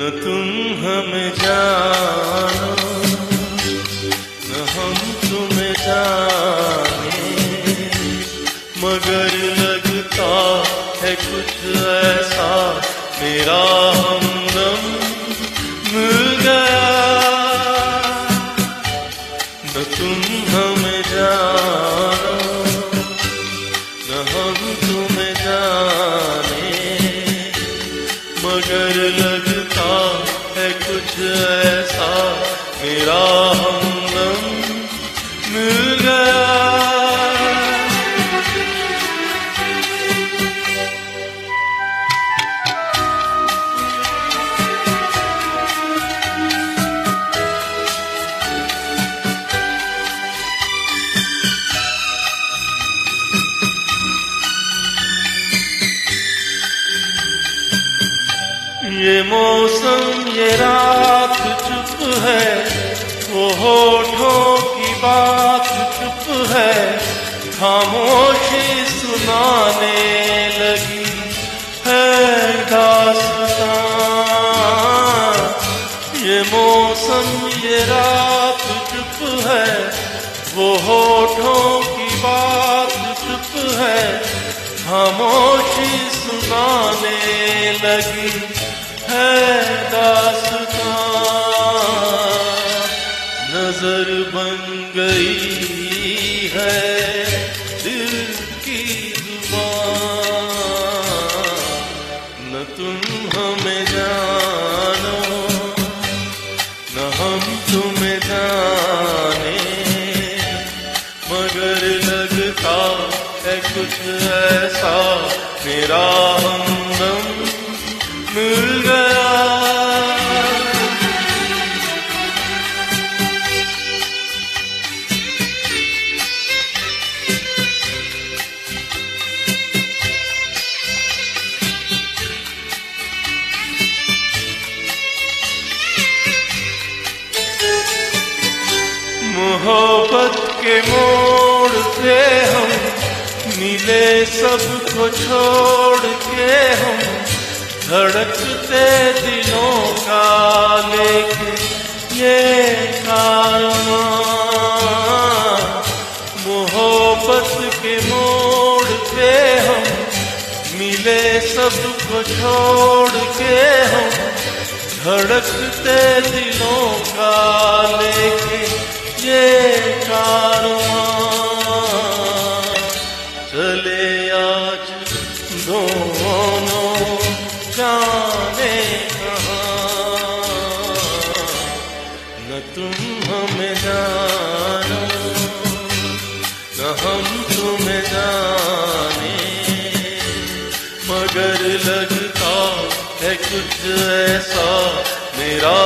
न तुम हमें जानो न हम तुम्हें जाने, मगर लगता है कुछ ऐसा मेरा हमदम मिल गया। न तुम हमें जानो न हम तुम्हें जाने, मगर लगता है कुछ ऐसा मेरा हमदम मिल गया। ये मौसम ये रात चुप है, वो होठों की बात चुप है, खामोशी सुनाने लगी है दास्तां। ये मौसम ये रात चुप है, वो होठों की बात चुप है, खामोशी सुनाने लगी है दास्तां। नजर बन गई है दिल की जुबान, न तुम हमें जानो न हम तुम्हें जाने, मगर लगता है कुछ ऐसा मेरा हमदम मिल गया। मोहब्बत के मोड़ पे हम मिले, सबको छोड़ के हम धड़कते दिलों का लेके ये कारवां। मोहब्बत के मोड़ पे हम मिले, सबको छोड़ के हम धड़कते दिलों का लेके ये कारवां। चले आज दोनों जाने कहाँ, न तुम हमें जानो न हम तुम्हें जाने, मगर लगता है कुछ ऐसा मेरा